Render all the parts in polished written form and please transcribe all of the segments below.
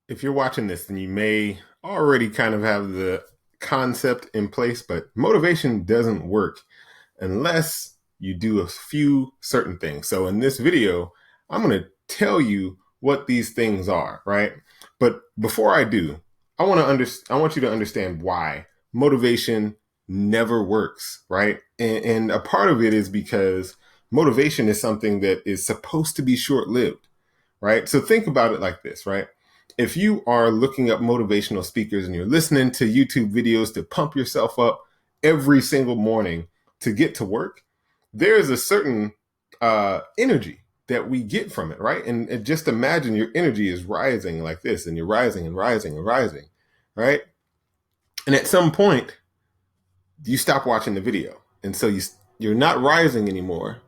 If you're watching this, then you may already kind of have the concept in place, but motivation doesn't work unless you do a few certain things. So in this video, I'm going to tell you what these things are, right? But before I do, I want you to understand why motivation never works, right? And a part of it is because motivation is something that is supposed to be short-lived, right? So think about it like this, right? If you are looking up motivational speakers and you're listening to YouTube videos to pump yourself up every single morning to get to work, there's a certain energy that we get from it, right? And just imagine your energy is rising like this, and you're rising and rising and rising, right? And at some point, you stop watching the video, and so you're not rising anymore,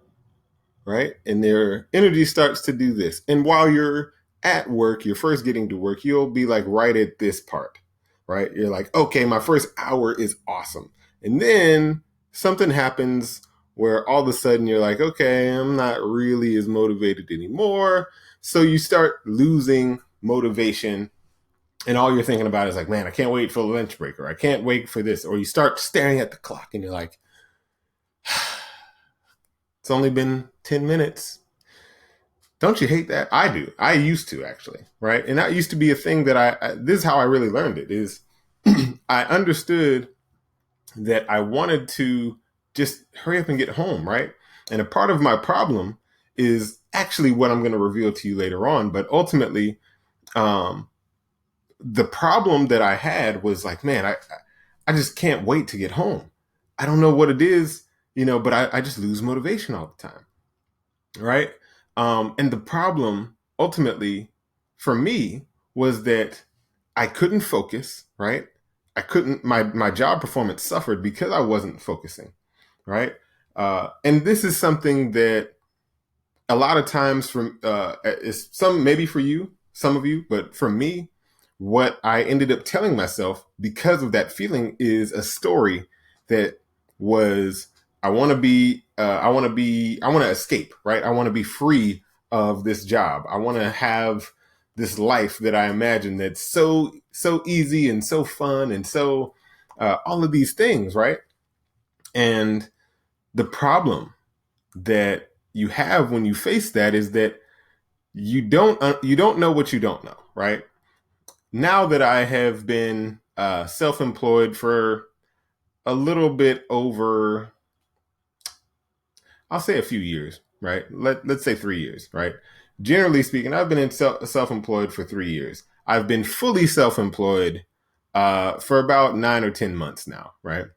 right? And their energy starts to do this. And while you're at work, you're first getting to work, you'll be like right at this part, right? You're like, okay, my first hour is awesome. And then something happens where all of a sudden you're like, okay, I'm not really as motivated anymore. So you start losing motivation. And all you're thinking about is like, man, I can't wait for the lunch break, or I can't wait for this. Or you start staring at the clock and you're like, it's only been 10 minutes. Don't you hate that? I do. I used to, actually, right? And that used to be a thing that this is how I really learned it, is I understood that I wanted to just hurry up and get home, right? And a part of my problem is actually what I'm going to reveal to you later on. But ultimately, the problem that I had was like, man, I just can't wait to get home. I don't know what it is, but I just lose motivation all the time, right? And the problem ultimately for me was that I couldn't focus, right? My job performance suffered because I wasn't focusing, right? And this is something that a lot of times is maybe for you, some of you, but for me, what I ended up telling myself because of that feeling is a story that was, I want to escape, right? I want to be free of this job. I want to have this life that I imagine that's so easy and so fun and so all of these things, right? And the problem that you have when you face that is that you don't know what you don't know, right? Now that I have been self-employed for a little bit over, I'll say a few years, right? Let's say 3 years, right? Generally speaking, I've been in self-employed for 3 years. I've been fully self-employed for about 9 or 10 months now, right?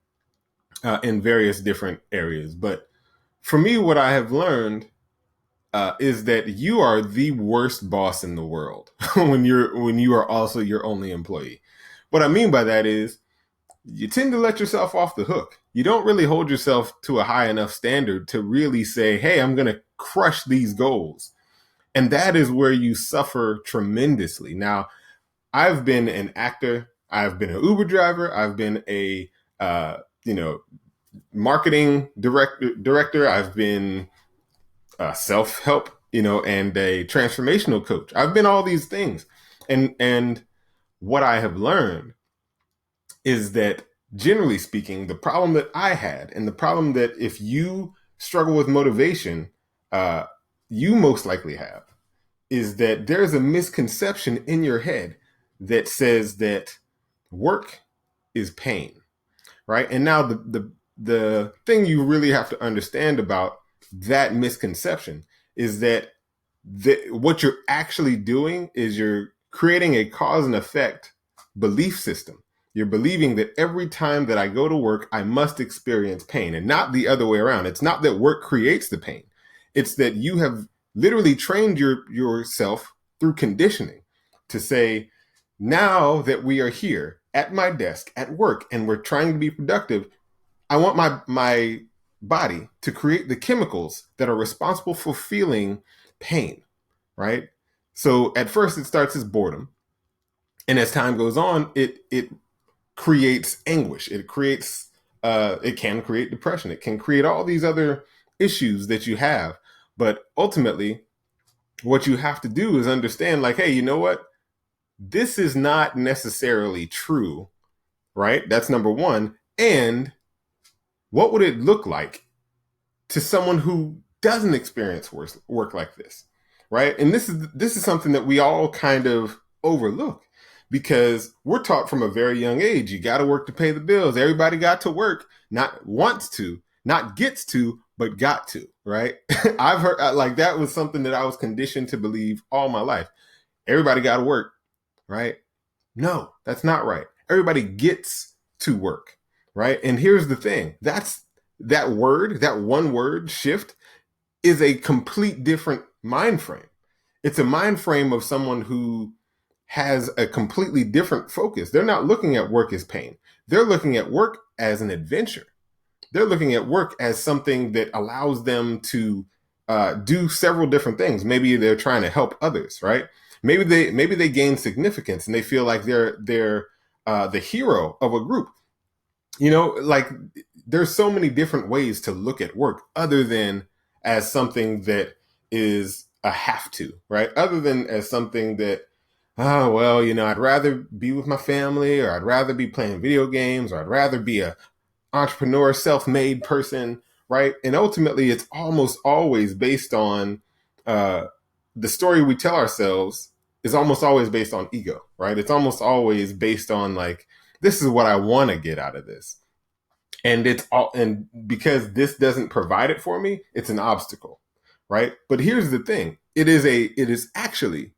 In various different areas. But for me, what I have learned is that you are the worst boss in the world when you are also your only employee. What I mean by that is you tend to let yourself off the hook. You don't really hold yourself to a high enough standard to really say, hey, I'm going to crush these goals. And that is where you suffer tremendously. Now, I've been an actor. I've been an Uber driver. I've been a, marketing director. I've been a self-help, and a transformational coach. I've been all these things. And what I have learned is that generally speaking, the problem that I had, and the problem that if you struggle with motivation, you most likely have, is that there's a misconception in your head that says that work is pain, right? And now the thing you really have to understand about that misconception is that what you're actually doing is you're creating a cause and effect belief system. You're believing that every time that I go to work, I must experience pain, and not the other way around. It's not that work creates the pain. It's that you have literally trained yourself through conditioning to say, now that we are here at my desk at work and we're trying to be productive, I want my body to create the chemicals that are responsible for feeling pain, right? So at first it starts as boredom. And as time goes on, it creates anguish. It can create depression. It can create all these other issues that you have. But ultimately, what you have to do is understand, like, hey, you know what? this is not necessarily true, right? That's number one. And what would it look like to someone who doesn't experience work like this, right? And this is something that we all kind of overlook because we're taught from a very young age, you got to work to pay the bills. Everybody got to work, not wants to, not gets to, but got to, right? I've heard like that was something that I was conditioned to believe all my life. Everybody got to work, right? No, that's not right. Everybody gets to work, right? And here's the thing. That one word shift is a complete different mind frame. It's a mind frame of someone who has a completely different focus. They're not looking at work as pain. They're looking at work as an adventure. They're looking at work as something that allows them to do several different things. Maybe they're trying to help others, right? Maybe they gain significance and they feel like they're the hero of a group. You know, like there's so many different ways to look at work other than as something that is a have to, right? Other than as something that, oh, well, you know, I'd rather be with my family, or I'd rather be playing video games, or I'd rather be a entrepreneur, self-made person, right? And ultimately, it's almost always based on the story we tell ourselves is almost always based on ego, right? It's almost always based on like, this is what I want to get out of this. And it's all, and because this doesn't provide it for me, it's an obstacle, right? But here's the thing. It is actually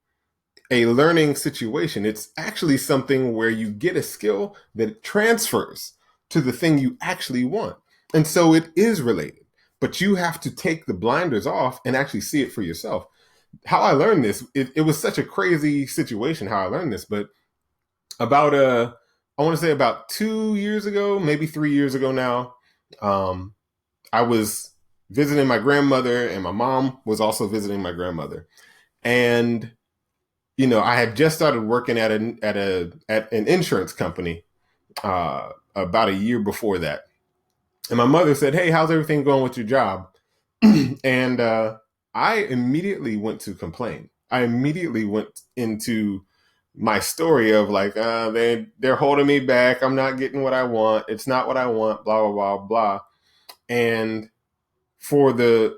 a learning situation. It's actually something where you get a skill that transfers to the thing you actually want. And so it is related, but you have to take the blinders off and actually see it for yourself. How I learned this, it was such a crazy situation how I learned this, but about I want to say about 2 years ago, maybe 3 years ago now, I was visiting my grandmother, and my mom was also visiting my grandmother. And you know, I had just started working at an insurance company about a year before that, and my mother said, "Hey, how's everything going with your job?" And I immediately went to complain. I immediately went into my story of like, they're holding me back. I'm not getting what I want. It's not what I want. Blah blah blah blah. And for the,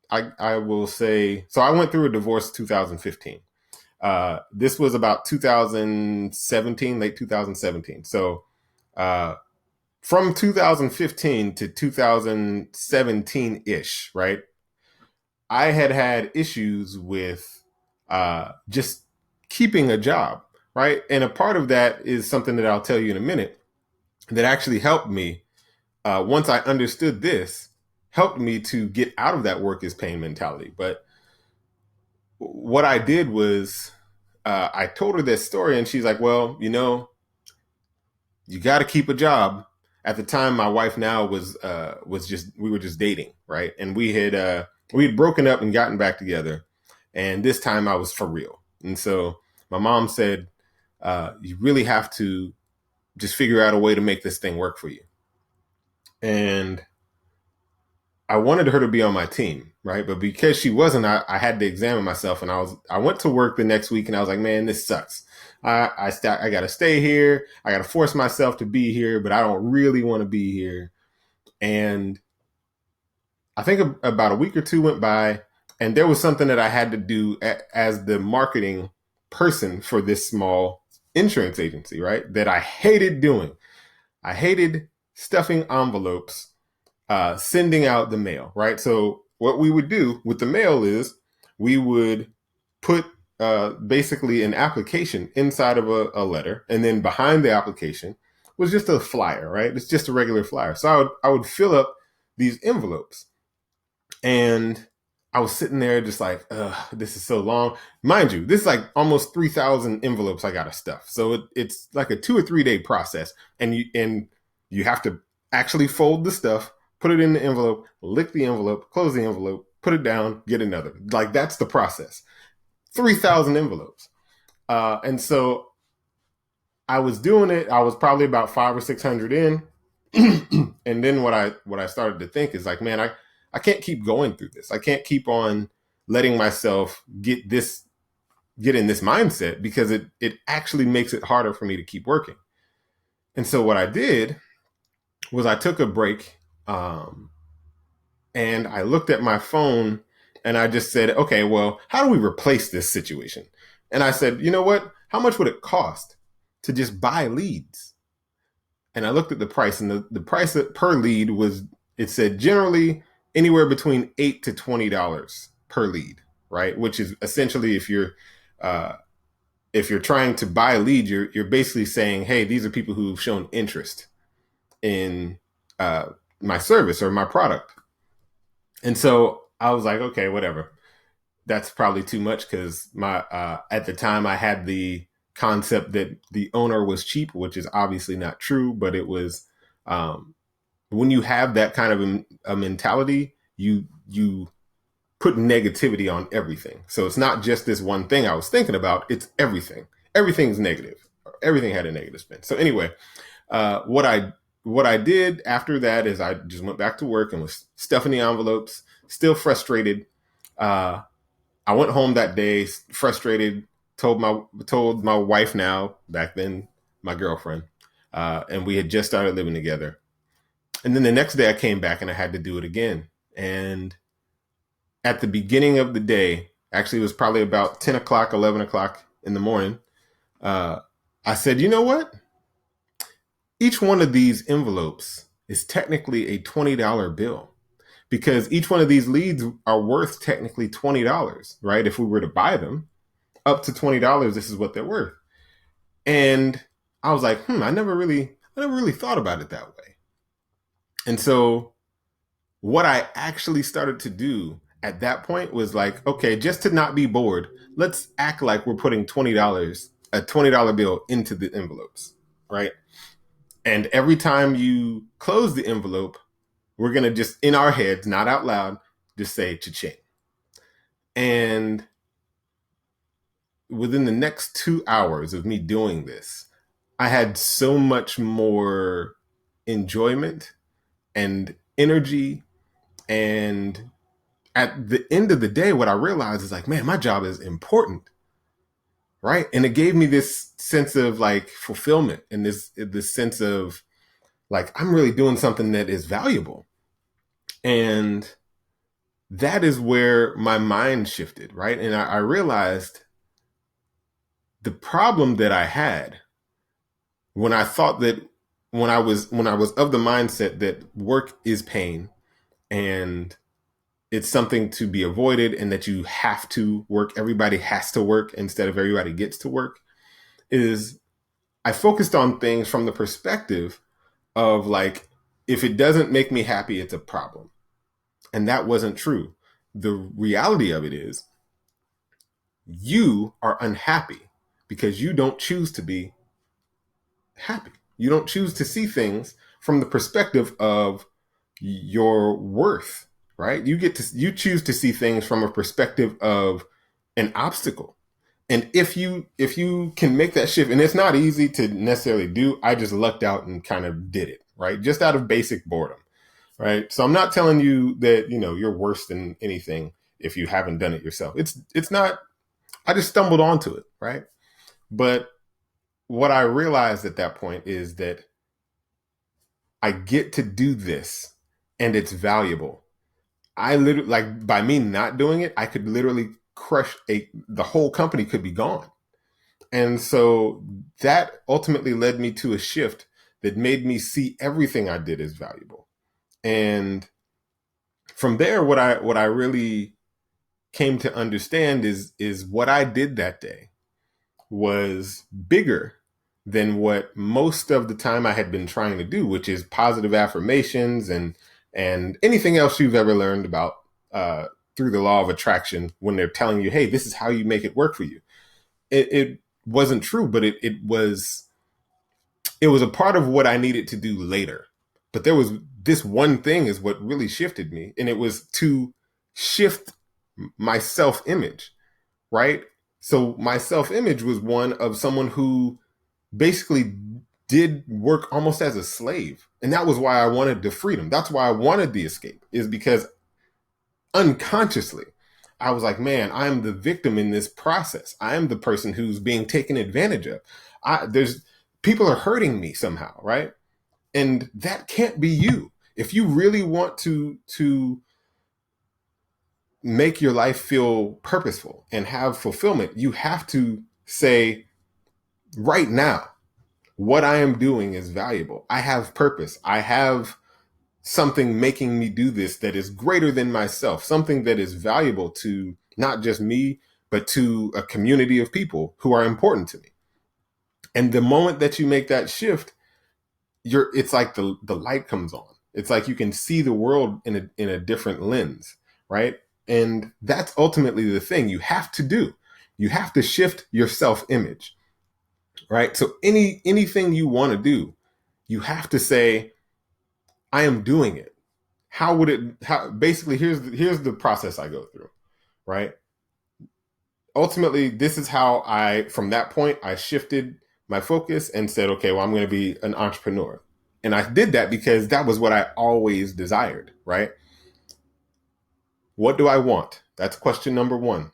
I will say, so I went through a divorce 2015. This was about 2017, late 2017. So from 2015 to 2017 ish, right? I had issues with just keeping a job, right? And a part of that is something that I'll tell you in a minute that actually helped me once I understood this, helped me to get out of that work is pain mentality. But what I did was I told her this story, and she's like, well, you know, you got to keep a job. At the time, my wife now was just, we were just dating, right? And we had broken up and gotten back together. And this time I was for real. And so my mom said, you really have to just figure out a way to make this thing work for you. And I wanted her to be on my team, right? But because she wasn't, I had to examine myself. And I went to work the next week, and I was like, man, this sucks. I got to stay here. I got to force myself to be here, but I don't really want to be here. And I think about a week or two went by, and there was something that I had to do as the marketing person for this small insurance agency, right? That I hated doing. I hated stuffing envelopes, sending out the mail, right? So what we would do with the mail is we would put basically an application inside of a letter, and then behind the application was just a flyer, right? It's just a regular flyer. So I would fill up these envelopes, and I was sitting there just like, this is so long. Mind you, this is like almost 3,000 envelopes I got to stuff. So it's like a 2 or 3 day process, and you have to actually fold the stuff, put it in the envelope, lick the envelope, close the envelope, put it down, get another. Like that's the process. 3,000 envelopes. And so I was doing it. I was probably about 500 or 600 in. And then what I started to think is like, man, I can't keep going through this. I can't keep on letting myself get this get in this mindset because it actually makes it harder for me to keep working. And so what I did was I took a break, and I looked at my phone and I just said, okay, well, how do we replace this situation? And I said, you know what? How much would it cost to just buy leads? And I looked at the price, and the price per lead was, it said generally anywhere between $8 to $20 per lead, right? Which is essentially, if you're trying to buy a lead, you're basically saying, hey, these are people who've shown interest in my service or my product. And so I was like, okay, whatever. That's probably too much because my at the time I had the concept that the owner was cheap, which is obviously not true, but it was, when you have that kind of a mentality, you put negativity on everything. So it's not just this one thing I was thinking about, it's everything. Everything's negative. Everything had a negative spin. So anyway, what I did after that is I just went back to work and was stuffing the envelopes, still frustrated. I went home that day frustrated, told my wife, now, back then my girlfriend, and we had just started living together. And then the next day I came back and I had to do it again. And at the beginning of the day, actually it was probably about 10 o'clock, 11 o'clock in the morning, I said, you know what? Each one of these envelopes is technically a $20 bill, because each one of these leads are worth technically $20, right? If we were to buy them up to $20, this is what they're worth. And I was like, I never really thought about it that way. And so what I actually started to do at that point was like, okay, just to not be bored, let's act like we're putting $20, a $20 bill into the envelopes, right? And every time you close the envelope, we're going to just, in our heads, not out loud, just say cha-ching. And within the next 2 hours of me doing this, I had so much more enjoyment and energy. And at the end of the day, what I realized is like, man, my job is important, right? And it gave me this sense of like fulfillment and this sense of like, I'm really doing something that is valuable. And that is where my mind shifted, right? And I realized the problem that I had when I thought that when I was of the mindset that work is pain and it's something to be avoided and that you have to work, everybody has to work instead of everybody gets to work, is I focused on things from the perspective of like, if it doesn't make me happy, it's a problem. And that wasn't true. The reality of it is you are unhappy because you don't choose to be happy. You don't choose to see things from the perspective of your worth, right? You choose to see things from a perspective of an obstacle. And if you can make that shift, and it's not easy to necessarily do, I just lucked out and kind of did it, right? Just out of basic boredom, right? So I'm not telling you that, you're worse than anything if you haven't done it yourself. It's not, I just stumbled onto it, right? But what I realized at that point is that I get to do this and it's valuable. I literally, like, by me not doing it, I could literally crush the whole company could be gone. And so that ultimately led me to a shift that made me see everything I did as valuable. And from there, what I really came to understand is what I did that day was bigger than what most of the time I had been trying to do, which is positive affirmations and anything else you've ever learned about through the law of attraction when they're telling you, hey, this is how you make it work for you. It wasn't true, but it was a part of what I needed to do later. But there was this one thing is what really shifted me, and it was to shift my self-image, right? So my self-image was one of someone who basically did work almost as a slave. And that was why I wanted the freedom. That's why I wanted the escape, is because unconsciously I was like, man, I am the victim in this process. I am the person who's being taken advantage of. There's people are hurting me somehow, right? And that can't be you. If you really want to make your life feel purposeful and have fulfillment, you have to say right now, what I am doing is valuable. I have purpose. I have something making me do this that is greater than myself, something that is valuable to not just me, but to a community of people who are important to me. And the moment that you make that shift, it's like the light comes on. It's like you can see the world in a different lens, right? And that's ultimately the thing you have to do. You have to shift your self-image, right? So anything you want to do, you have to say, I am doing it. How would it, how basically here's the process I go through, right? Ultimately, this is how from that point, I shifted my focus and said, okay, well, I'm going to be an entrepreneur. And I did that because that was what I always desired, right? What do I want? That's question number one,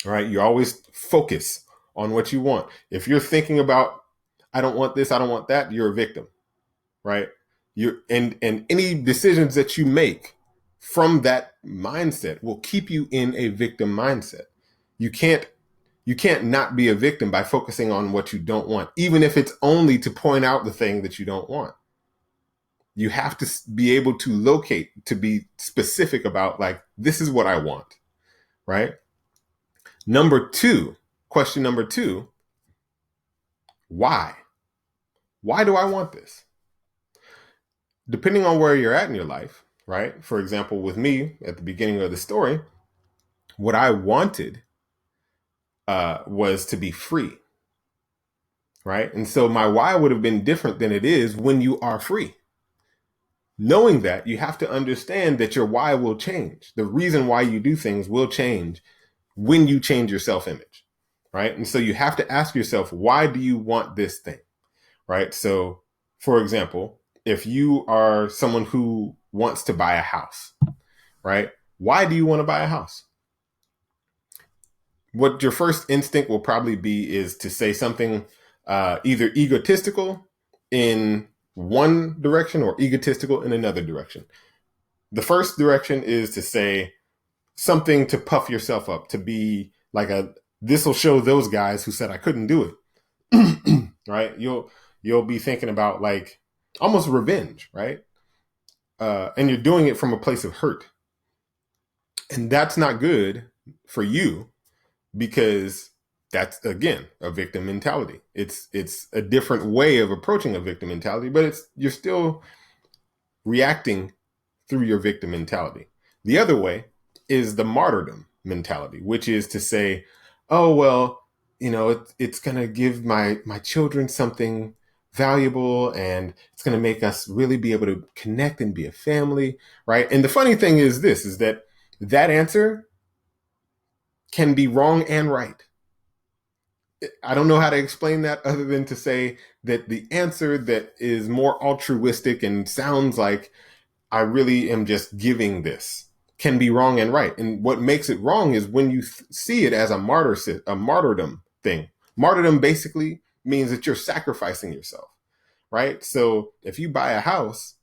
right? You always focus on what you want. If you're thinking about, I don't want this, I don't want that, you're a victim, right? And any decisions that you make from that mindset will keep you in a victim mindset. You can't not be a victim by focusing on what you don't want, even if it's only to point out the thing that you don't want. You have to be able to locate, to be specific about, like, this is what I want, right? Question number two, why? Why do I want this? Depending on where you're at in your life, right? For example, with me at the beginning of the story, what I wanted was to be free, right? And so my why would have been different than it is when you are free. Knowing that, you have to understand that your why will change. The reason why you do things will change when you change your self-image, right? And so you have to ask yourself, why do you want this thing, right? So, for example, if you are someone who wants to buy a house, right? Why do you want to buy a house? What your first instinct will probably be is to say something either egotistical in one direction or egotistical in another direction. The first direction is to say something to puff yourself up, to be like this will show those guys who said I couldn't do it. Right? You'll be thinking about, like, almost revenge, right? And you're doing it from a place of hurt. And that's not good for you, because that's, again, a victim mentality. It's a different way of approaching a victim mentality, but you're still reacting through your victim mentality. The other way is the martyrdom mentality, which is to say, oh, well, it's going to give my children something valuable, and it's going to make us really be able to connect and be a family, right? And the funny thing is that answer can be wrong and right. I don't know how to explain that other than to say that the answer that is more altruistic and sounds like I really am just giving this can be wrong and right. And what makes it wrong is when you see it as a martyrdom thing. Martyrdom basically means that you're sacrificing yourself, right? So if you buy a house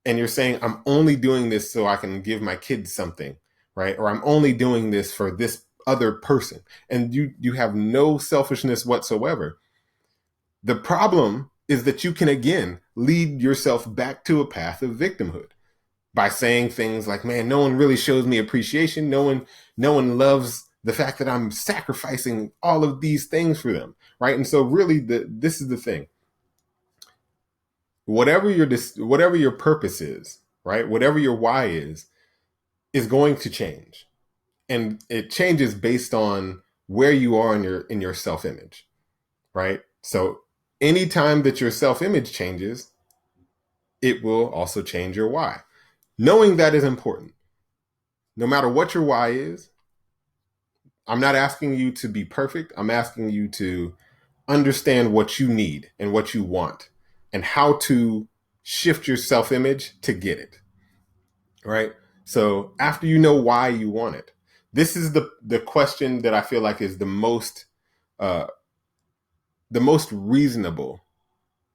and you're saying, I'm only doing this so I can give my kids something, right? Or I'm only doing this for this other person, and you have no selfishness whatsoever. The problem is that you can, again, lead yourself back to a path of victimhood by saying things like, man, no one really shows me appreciation. No one loves the fact that I'm sacrificing all of these things for them, right? And so really this is the thing. Whatever your purpose is, right? Whatever your why is going to change. And it changes based on where you are in your self-image, right? So anytime that your self-image changes, it will also change your why. Knowing that is important. No matter what your why is, I'm not asking you to be perfect. I'm asking you to understand what you need and what you want and how to shift your self-image to get it, right? So after you know why you want it, this is the question that I feel like is uh, the most reasonable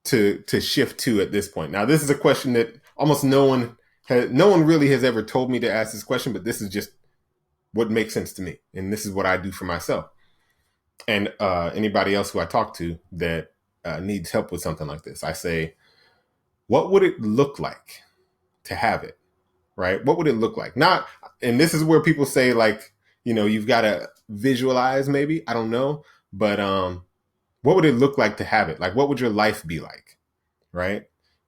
to shift to at this point. Now, this is a question that almost no one really has ever told me to ask this question, but this is just what makes sense to me, and this is what I do for myself and anybody else who I talk to that needs help with something like this. I say, what would it look like to have it? Right? What would it look like? Not, and this is where people say like, you've got to visualize. Maybe, I don't know, but what would it look like to have it? Like, what would your life be like? Right?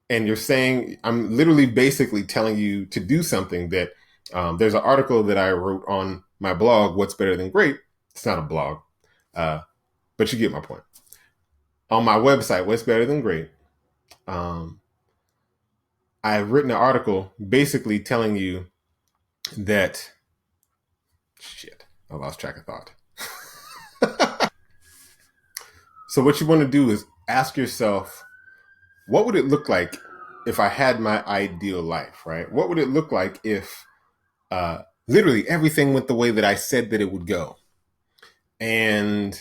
And you're saying, I'm literally basically telling you to do something that there's an article that I wrote on my blog, What's Better Than Great. It's not a blog, but you get my point. On my website, What's Better Than Great, I've written an article basically telling you that, shit, I lost track of thought. So what you want to do is ask yourself, what would it look like if I had my ideal life, right? What would it look like if literally everything went the way that I said that it would go? And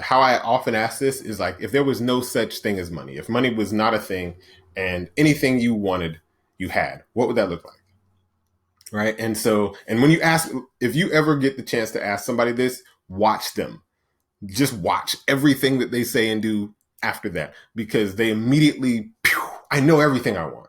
how I often ask this is like, if there was no such thing as money, if money was not a thing and anything you wanted, you had, what would that look like? Right. And when you ask, if you ever get the chance to ask somebody this, watch them. Just watch everything that they say and do after that, because they immediately, I know everything I want.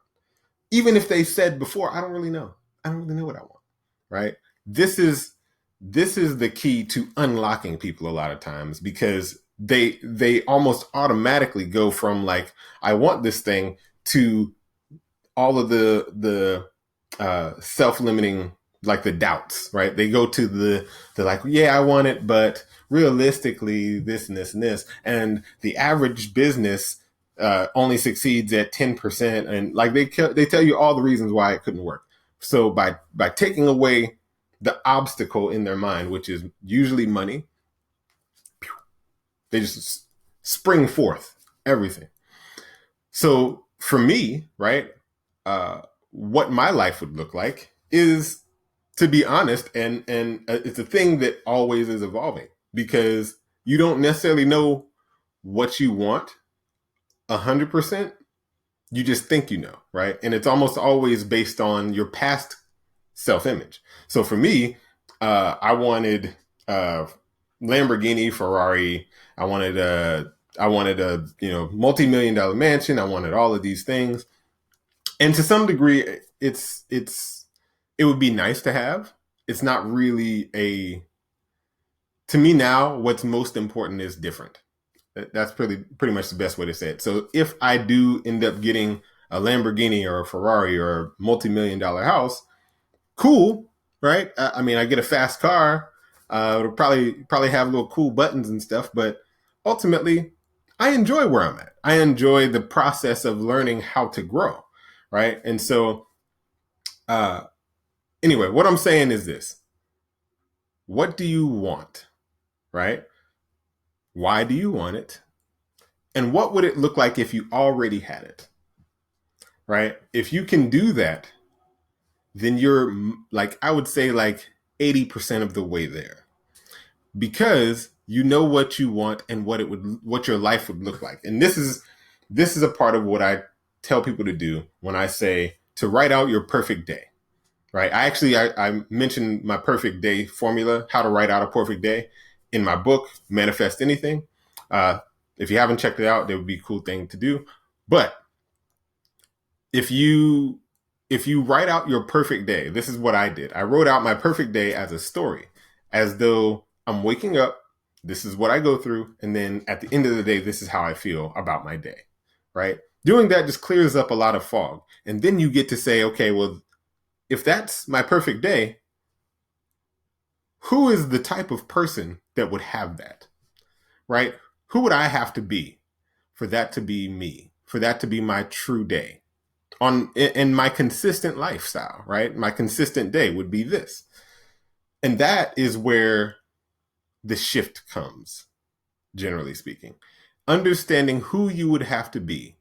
Even if they said before, I don't really know. I don't really know what I want. Right. This is the key to unlocking people a lot of times, because they almost automatically go from like, I want this thing, to all of the self-limiting, like the doubts, right? They go to the like, yeah, I want it, but realistically this and this and this, and the average business only succeeds at 10%, and like they tell you all the reasons why it couldn't work. So by taking away the obstacle in their mind, which is usually money, they just spring forth everything. So for me, right, what my life would look like is, to be honest, and it's a thing that always is evolving, because you don't necessarily know what you want 100%. You just think you know, right? And it's almost always based on your past self-image. So for me, I wanted Lamborghini, Ferrari. I wanted a multi-million-dollar mansion. I wanted all of these things, and to some degree, it would be nice to have. It's not really to me now, what's most important is different. That's pretty much the best way to say it. So if I do end up getting a Lamborghini or a Ferrari or a multi-million-dollar house, cool, right? I mean, I get a fast car. It'll probably have little cool buttons and stuff, but ultimately, I enjoy where I'm at. I enjoy the process of learning how to grow, right? And so, anyway, what I'm saying is this: what do you want, right? Why do you want it? And what would it look like if you already had it, right? If you can do that, then you're like, I would say like 80% of the way there, because you know what you want and what your life would look like. And this is a part of what I tell people to do when I say to write out your perfect day, right? I mentioned my perfect day formula, how to write out a perfect day, in my book, Manifest Anything. If you haven't checked it out, that would be a cool thing to do. But if you write out your perfect day, this is what I did. I wrote out my perfect day as a story, as though I'm waking up, this is what I go through, and then at the end of the day, this is how I feel about my day, right? Doing that just clears up a lot of fog. And then you get to say, okay, well, if that's my perfect day, who is the type of person that would have that, right? Who would I have to be for that to be me, for that to be my true day in my consistent lifestyle, right? My consistent day would be this. And that is where the shift comes, generally speaking. Understanding who you would have to be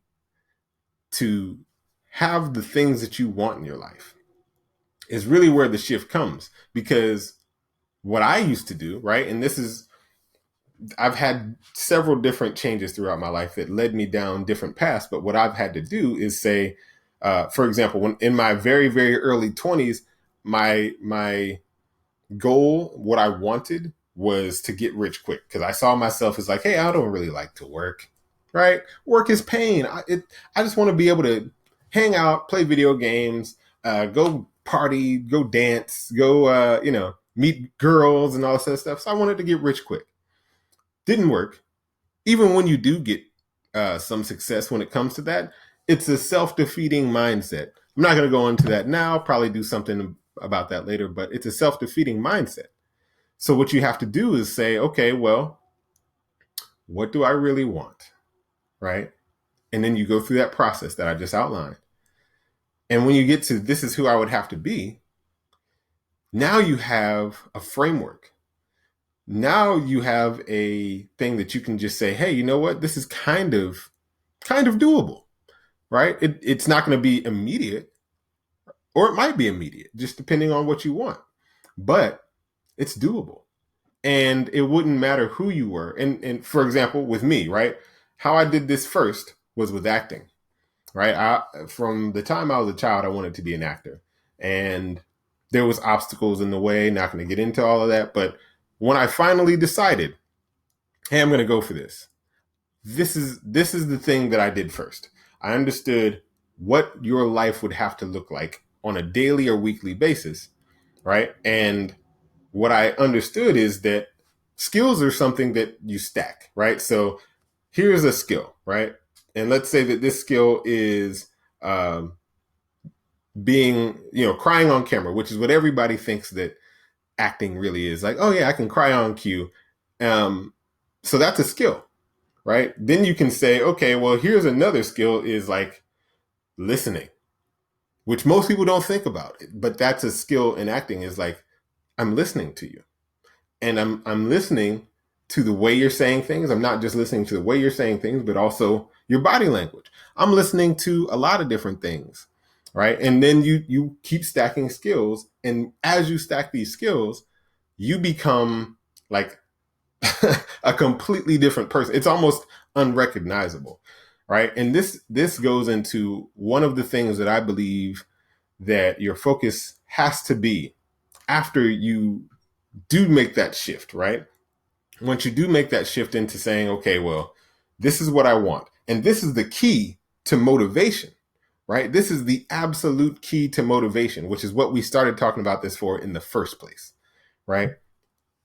to have the things that you want in your life. is really where the shift comes. Because what I used to do, right, and this is, I've had several different changes throughout my life that led me down different paths. But what I've had to do is say, for example, when in my very, very early 20s, my goal, what I wanted was to get rich quick, because I saw myself as like, hey, I don't really like to work, right? Work is pain. I just want to be able to hang out, play video games, go party, go dance, go, meet girls and all this other stuff. So I wanted to get rich quick. Didn't work. Even when you do get some success when it comes to that, it's a self-defeating mindset. I'm not going to go into that now, probably do something about that later, but it's a self-defeating mindset. So what you have to do is say, okay, well, what do I really want? Right? And then you go through that process that I just outlined. And when you get to this is who I would have to be, now you have a framework. Now you have a thing that you can just say, hey, you know what? This is kind of doable, right? It's not going to be immediate, or it might be immediate, just depending on what you want. But it's doable. And it wouldn't matter who you were. And for example, with me, right? How I did this first was with acting, right? From the time I was a child, I wanted to be an actor. And there was obstacles in the way, not going to get into all of that. But when I finally decided, hey, I'm going to go for this. This is the thing that I did first. I understood what your life would have to look like on a daily or weekly basis, right? And what I understood is that skills are something that you stack, right? So here's a skill, right? And let's say that this skill is being, crying on camera, which is what everybody thinks that acting really is. Like, oh yeah, I can cry on cue. So that's a skill, right? Then you can say, okay, well, here's another skill is like listening, which most people don't think about, but that's a skill in acting, is like, I'm listening to you, and I'm listening to the way you're saying things. I'm not just listening to the way you're saying things, but also your body language. I'm listening to a lot of different things, right? And then you keep stacking skills, and as you stack these skills, you become like a completely different person. It's almost unrecognizable, right? And this goes into one of the things that I believe that your focus has to be after you do make that shift, right? Once you do make that shift into saying, okay, well, this is what I want. And this is the key to motivation, right? This is the absolute key to motivation, which is what we started talking about this for in the first place, right?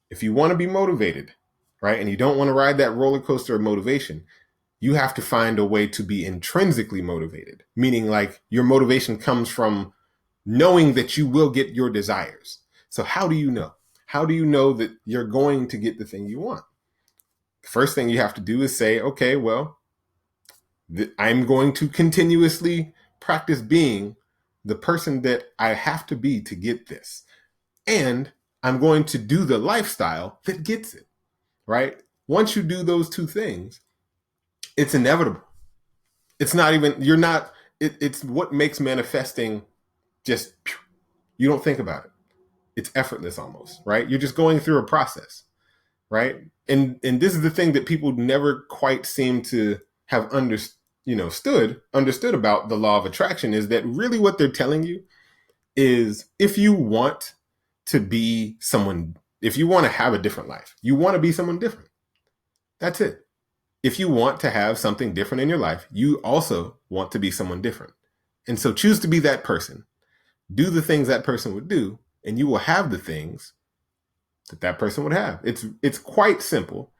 If you want to be motivated, right, and you don't want to ride that roller coaster of motivation, you have to find a way to be intrinsically motivated, meaning like your motivation comes from knowing that you will get your desires. So how do you know? How do you know that you're going to get the thing you want? The first thing you have to do is say, okay, well, I'm going to continuously practice being the person that I have to be to get this. And I'm going to do the lifestyle that gets it, right? Once you do those two things, it's inevitable. It's not even, it's what makes manifesting just, you don't think about it. It's effortless almost, right? You're just going through a process, right? And this is the thing that people never quite seem to have understood about the law of attraction, is that really what they're telling you is, if you want to be someone, if you want to have a different life, you want to be someone different. That's it. If you want to have something different in your life, you also want to be someone different. And so choose to be that person. Do the things that person would do, and you will have the things that person would have. It's quite simple.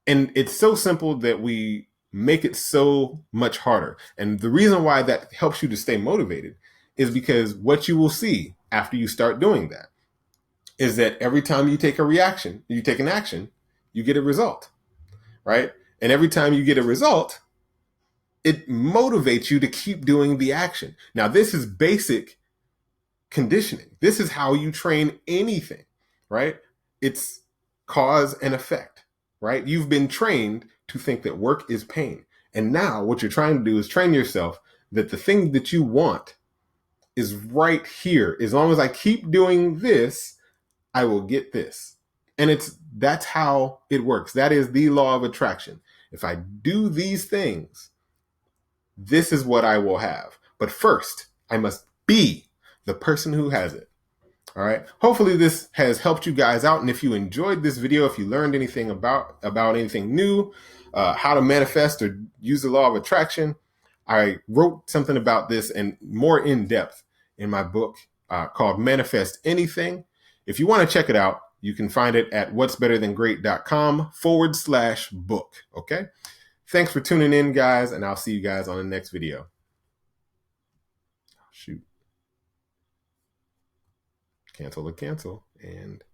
And it's so simple that we make it so much harder. And the reason why that helps you to stay motivated is because what you will see after you start doing that is that every time you take an action, you get a result, right? And every time you get a result, it motivates you to keep doing the action. Now, this is basic conditioning. This is how you train anything, right? It's cause and effect, right? You've been trained to think that work is pain. And now what you're trying to do is train yourself that the thing that you want is right here. As long as I keep doing this, I will get this. And that's how it works. That is the law of attraction. If I do these things, this is what I will have. But first, I must be the person who has it. All right. Hopefully this has helped you guys out. And if you enjoyed this video, if you learned anything about anything new, how to manifest or use the law of attraction, I wrote something about this and more in depth in my book called Manifest Anything. If you want to check it out, you can find it at what'sbetterthangreat.com/book. Okay. Thanks for tuning in, guys, and I'll see you guys on the next video. Shoot. Cancel, and